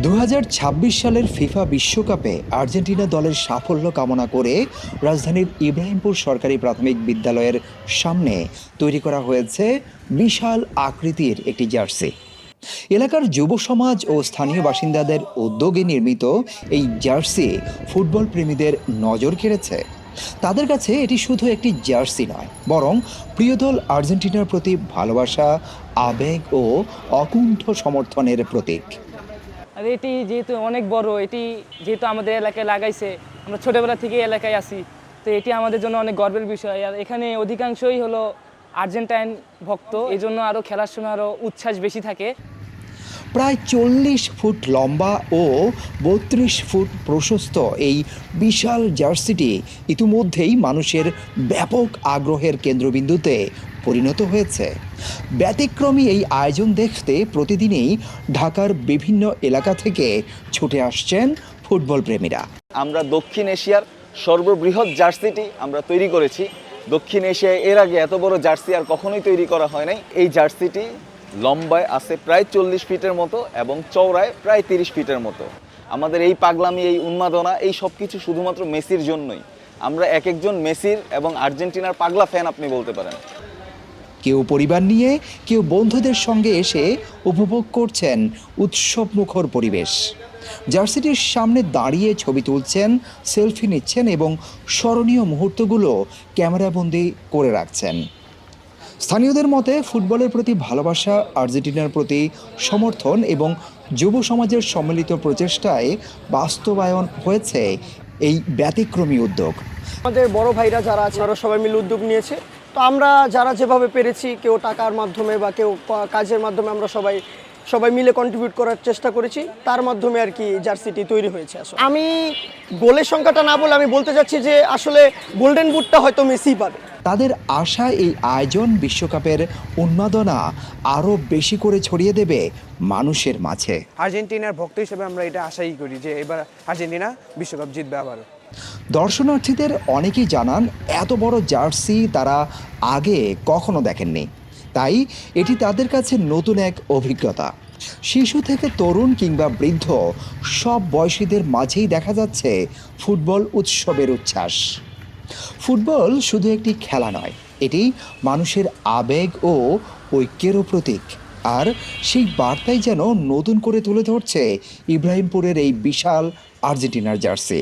2026 সালের ফিফা বিশ্বকাপে আর্জেন্টিনা দলের সাফল্য কামনা করে রাজধানীর ইব্রাহিমপুর সরকারি প্রাথমিক বিদ্যালয়ের সামনে তৈরি করা হয়েছে বিশাল আকৃতির একটি জার্সি। এলাকার যুব সমাজ ও স্থানীয় বাসিন্দাদের উদ্যোগে নির্মিত এই জার্সি ফুটবল প্রেমীদের নজর কেড়েছে। তাদের কাছে এটি শুধু একটি জার্সি নয়, বরং প্রিয় দল আর্জেন্টিনার প্রতি ভালোবাসা, আবেগ ও অকুণ্ঠ সমর্থনের প্রতীক। আর এটি যেহেতু অনেক বড়, এটি যেহেতু আমাদের এলাকায় লাগাইছে, আমরা ছোটোবেলা থেকে এলাকায় আসি, তো এটি আমাদের জন্য অনেক গর্বের বিষয়। আর এখানে অধিকাংশই হলো আর্জেন্টাইন ভক্ত, এই জন্য আরও খেলার সময় আরও উচ্ছ্বাস বেশি থাকে। প্রায় 40 ফুট লম্বা ও 32 ফুট প্রশস্ত এই বিশাল জার্সিটি ইতিমধ্যেই মানুষের ব্যাপক আগ্রহের কেন্দ্রবিন্দুতে পরিণত হয়েছে। ব্যতিক্রমী এই আয়োজন দেখতে প্রতিদিনই ঢাকার বিভিন্ন এলাকা থেকে ছুটে আসছেন ফুটবল প্রেমীরা। আমরা দক্ষিণ এশিয়ার সর্ববৃহৎ জার্সিটি আমরা তৈরি করেছি। দক্ষিণ এশিয়ায় এর আগে এত বড় জার্সি আর কখনোই তৈরি করা হয় নাই। এই জার্সিটি লম্বায় আছে প্রায় 40 ফিটের মতো এবং চওড়ায় প্রায় 30 ফিটের মতো। আমাদের এই পাগলামি, এই উন্মাদনা, এই সব কিছু শুধুমাত্র মেসির জন্যই। আমরা এক একজন মেসির এবং আর্জেন্টিনার পাগলা ফ্যান আপনি বলতে পারেন। কেউ পরিবার নিয়ে, কেউ বন্ধুদের সঙ্গে এসে উপভোগ করছেন উৎসবমুখর পরিবেশ। জার্সিটির সামনে দাঁড়িয়ে ছবি তুলছেন, সেলফি নিচ্ছেন এবং স্মরণীয় মুহূর্তগুলো ক্যামেরাবন্দি করে রাখছেন। স্থানীয়দের মতে ফুটবলের প্রতি ভালোবাসা, আর্জেন্টিনার প্রতি সমর্থন এবং যুব সমাজের সম্মিলিত প্রচেষ্টায় বাস্তবায়ন হয়েছে এই ব্যতিক্রমী উদ্যোগ। আমাদের বড় ভাইরা যারা আছে তারা সবাই মিলে উদ্যোগ নিয়েছে। তো আমরা যারা যেভাবে পেরেছি, কেউ টাকার মাধ্যমে বা কেউ কাজের মাধ্যমে, আমরা সবাই মিলে কন্ট্রিবিউট করার চেষ্টা করেছি। তার মাধ্যমে আর কি জার্সিটি তৈরি হয়েছে। আসলে আমি গোলের সংখ্যাটা না বলে আমি বলতে চাচ্ছি যে আসলে গোল্ডেন বুটটা হয়তো মেসি পাবে। তাদের আশা এই আয়োজন বিশ্বকাপের উন্মাদনা আরও বেশি করে ছড়িয়ে দেবে মানুষের মাঝে। আর্জেন্টিনার ভক্ত হিসেবে আমরা এটা আশাই করি যে এবার আর্জেন্টিনা বিশ্বকাপ জিতবে আবারও। দর্শনার্থীদের অনেকেই জানান এত বড় জার্সি তারা আগে কখনো দেখেননি, তাই এটি তাদের কাছে নতুন এক অভিজ্ঞতা। শিশু থেকে তরুণ কিংবা বৃদ্ধ সব বয়সীদের মাঝেই দেখা যাচ্ছে ফুটবল উৎসবের উচ্ছ্বাস। ফুটবল শুধু একটি খেলা নয়, এটি মানুষের আবেগ ও ঐক্যেরও প্রতীক। আর সেই বার্তাই যেন নতুন করে তুলে ধরছে ইব্রাহিমপুরের এই বিশাল আর্জেন্টিনার জার্সি।